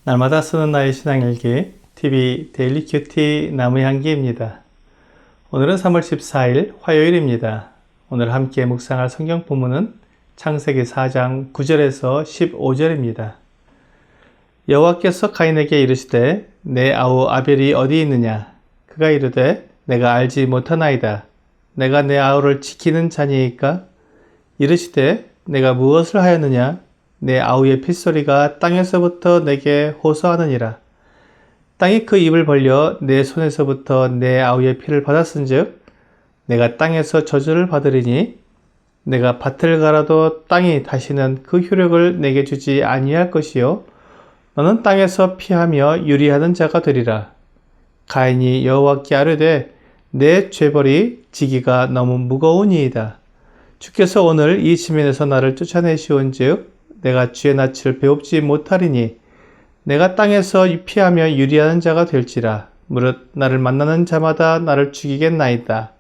날마다 쓰는 나의 신앙일기 TV 데일리 큐티 나무향기입니다. 오늘은 3월 14일 화요일입니다. 오늘 함께 묵상할 성경 본문은 창세기 4장 9절에서 15절입니다. 여호와께서 가인에게 이르시되 내 아우 아벨이 어디 있느냐? 그가 이르되 내가 알지 못하나이다. 내가 내 아우를 지키는 자니이까? 이르시되 내가 무엇을 하였느냐? 내 아우의 핏소리가 땅에서부터 내게 호소하느니라. 땅이 그 입을 벌려 내 손에서부터 내 아우의 피를 받았은즉 내가 땅에서 저주를 받으리니 내가 밭을 갈아도 땅이 다시는 그 효력을 내게 주지 아니할 것이요 너는 땅에서 피하며 유리하는 자가 되리라. 가인이 여호와께 아뢰되 내 죄벌이 지기가 너무 무거우니이다. 주께서 오늘 이 지면에서 나를 쫓아내시온즉 내가 주의 낯을 배웁지 못하리니 내가 땅에서 피하며 유리하는 자가 될지라. 무릇 나를 만나는 자마다 나를 죽이겠나이다.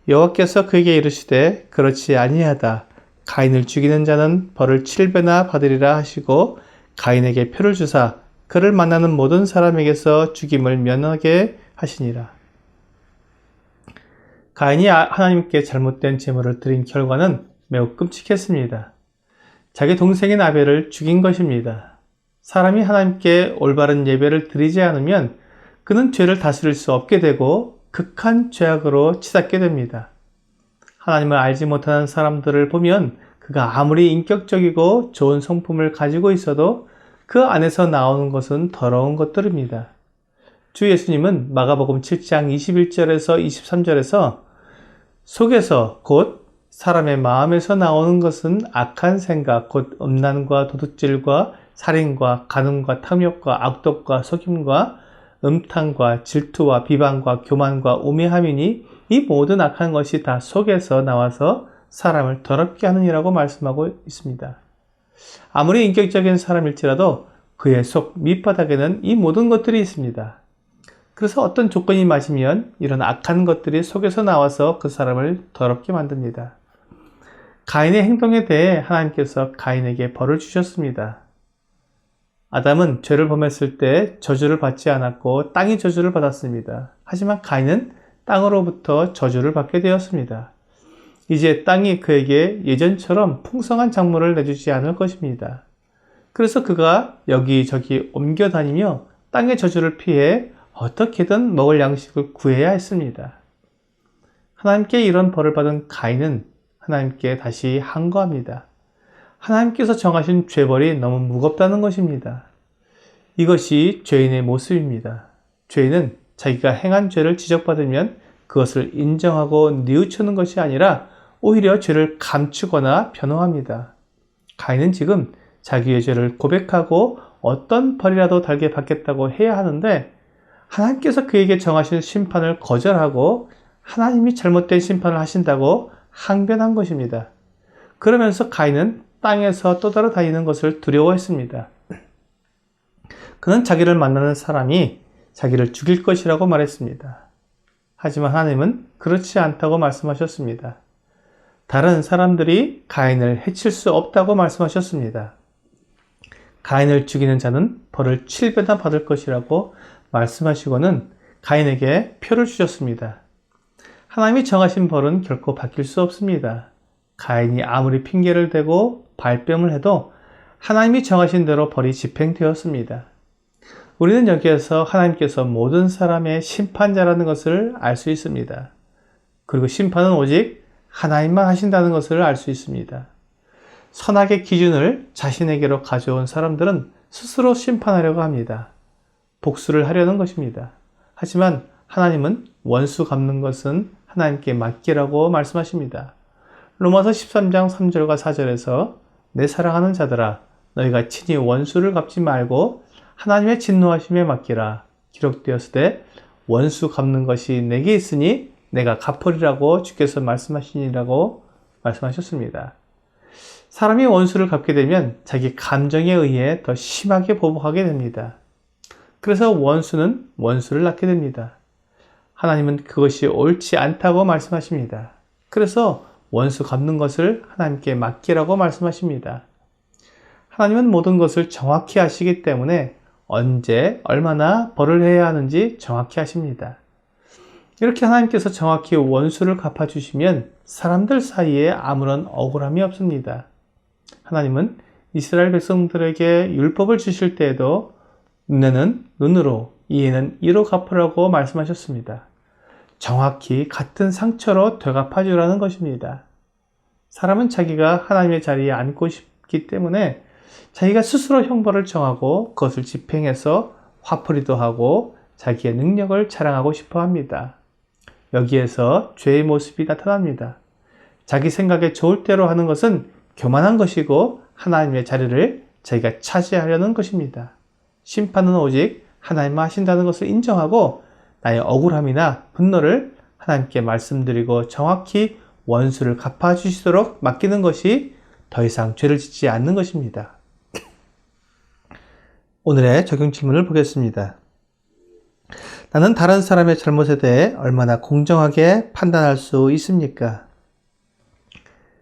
여호와께서 그에게 이르시되 그렇지 아니하다. 가인을 죽이는 자는 벌을 7배나 받으리라 하시고 가인에게 표를 주사 그를 만나는 모든 사람에게서 죽임을 면하게 하시니라. 가인이 하나님께 잘못된 제물을 드린 결과는 매우 끔찍했습니다. 자기 동생인 아벨을 죽인 것입니다. 사람이 하나님께 올바른 예배를 드리지 않으면 그는 죄를 다스릴 수 없게 되고 극한 죄악으로 치닫게 됩니다. 하나님을 알지 못하는 사람들을 보면 그가 아무리 인격적이고 좋은 성품을 가지고 있어도 그 안에서 나오는 것은 더러운 것들입니다. 주 예수님은 마가복음 7장 21절에서 23절에서 속에서 곧 사람의 마음에서 나오는 것은 악한 생각, 곧 음란과 도둑질과 살인과 간음과 탐욕과 악독과 속임과 음탕과 질투와 비방과 교만과 우매함이니 이 모든 악한 것이 다 속에서 나와서 사람을 더럽게 하느니라고 말씀하고 있습니다. 아무리 인격적인 사람일지라도 그의 속 밑바닥에는 이 모든 것들이 있습니다. 그래서 어떤 조건이 맞으면 이런 악한 것들이 속에서 나와서 그 사람을 더럽게 만듭니다. 가인의 행동에 대해 하나님께서 가인에게 벌을 주셨습니다. 아담은 죄를 범했을 때 저주를 받지 않았고 땅이 저주를 받았습니다. 하지만 가인은 땅으로부터 저주를 받게 되었습니다. 이제 땅이 그에게 예전처럼 풍성한 작물을 내주지 않을 것입니다. 그래서 그가 여기저기 옮겨 다니며 땅의 저주를 피해 어떻게든 먹을 양식을 구해야 했습니다. 하나님께 이런 벌을 받은 가인은 하나님께 다시 항거합니다. 하나님께서 정하신 죄벌이 너무 무겁다는 것입니다. 이것이 죄인의 모습입니다. 죄인은 자기가 행한 죄를 지적받으면 그것을 인정하고 뉘우치는 것이 아니라 오히려 죄를 감추거나 변호합니다. 가인은 지금 자기의 죄를 고백하고 어떤 벌이라도 달게 받겠다고 해야 하는데 하나님께서 그에게 정하신 심판을 거절하고 하나님이 잘못된 심판을 하신다고 항변한 것입니다. 그러면서 가인은 땅에서 떠돌아다니는 것을 두려워했습니다. 그는 자기를 만나는 사람이 자기를 죽일 것이라고 말했습니다. 하지만 하나님은 그렇지 않다고 말씀하셨습니다. 다른 사람들이 가인을 해칠 수 없다고 말씀하셨습니다. 가인을 죽이는 자는 벌을 7배나 받을 것이라고 말씀하시고는 가인에게 표를 주셨습니다. 하나님이 정하신 벌은 결코 바뀔 수 없습니다. 가인이 아무리 핑계를 대고 발뺌을 해도 하나님이 정하신 대로 벌이 집행되었습니다. 우리는 여기에서 하나님께서 모든 사람의 심판자라는 것을 알 수 있습니다. 그리고 심판은 오직 하나님만 하신다는 것을 알 수 있습니다. 선악의 기준을 자신에게로 가져온 사람들은 스스로 심판하려고 합니다. 복수를 하려는 것입니다. 하지만 하나님은 원수 갚는 것은 하나님께 맡기라고 말씀하십니다. 로마서 13장 3절과 4절에서 내 사랑하는 자들아 너희가 친히 원수를 갚지 말고 하나님의 진노하심에 맡기라. 기록되었으되 원수 갚는 것이 내게 있으니 내가 갚으리라고 주께서 말씀하시니라고 말씀하셨습니다. 사람이 원수를 갚게 되면 자기 감정에 의해 더 심하게 보복하게 됩니다. 그래서 원수는 원수를 낳게 됩니다. 하나님은 그것이 옳지 않다고 말씀하십니다. 그래서 원수 갚는 것을 하나님께 맡기라고 말씀하십니다. 하나님은 모든 것을 정확히 아시기 때문에 언제, 얼마나 벌을 해야 하는지 정확히 하십니다. 이렇게 하나님께서 정확히 원수를 갚아주시면 사람들 사이에 아무런 억울함이 없습니다. 하나님은 이스라엘 백성들에게 율법을 주실 때에도 눈에는 눈으로, 이에는 이로 갚으라고 말씀하셨습니다. 정확히 같은 상처로 되갚아주라는 것입니다. 사람은 자기가 하나님의 자리에 앉고 싶기 때문에 자기가 스스로 형벌을 정하고 그것을 집행해서 화풀이도 하고 자기의 능력을 자랑하고 싶어 합니다. 여기에서 죄의 모습이 나타납니다. 자기 생각에 좋을 대로 하는 것은 교만한 것이고 하나님의 자리를 자기가 차지하려는 것입니다. 심판은 오직 하나님만 하신다는 것을 인정하고 나의 억울함이나 분노를 하나님께 말씀드리고 정확히 원수를 갚아주시도록 맡기는 것이 더 이상 죄를 짓지 않는 것입니다. 오늘의 적용 질문을 보겠습니다. 나는 다른 사람의 잘못에 대해 얼마나 공정하게 판단할 수 있습니까?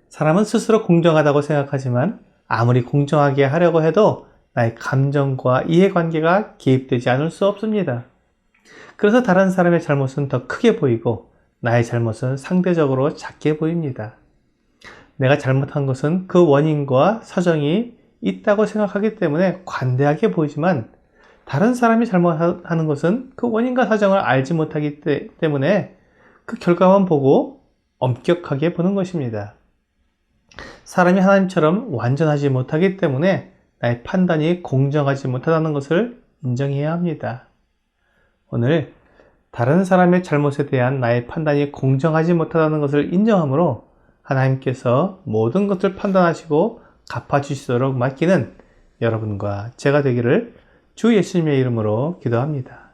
사람은 스스로 공정하다고 생각하지만 아무리 공정하게 하려고 해도 나의 감정과 이해관계가 개입되지 않을 수 없습니다. 그래서 다른 사람의 잘못은 더 크게 보이고 나의 잘못은 상대적으로 작게 보입니다. 내가 잘못한 것은 그 원인과 사정이 있다고 생각하기 때문에 관대하게 보이지만 다른 사람이 잘못하는 것은 그 원인과 사정을 알지 못하기 때문에 그 결과만 보고 엄격하게 보는 것입니다. 사람이 하나님처럼 완전하지 못하기 때문에 나의 판단이 공정하지 못하다는 것을 인정해야 합니다. 오늘 다른 사람의 잘못에 대한 나의 판단이 공정하지 못하다는 것을 인정함으로 하나님께서 모든 것을 판단하시고 갚아주시도록 맡기는 여러분과 제가 되기를 주 예수님의 이름으로 기도합니다.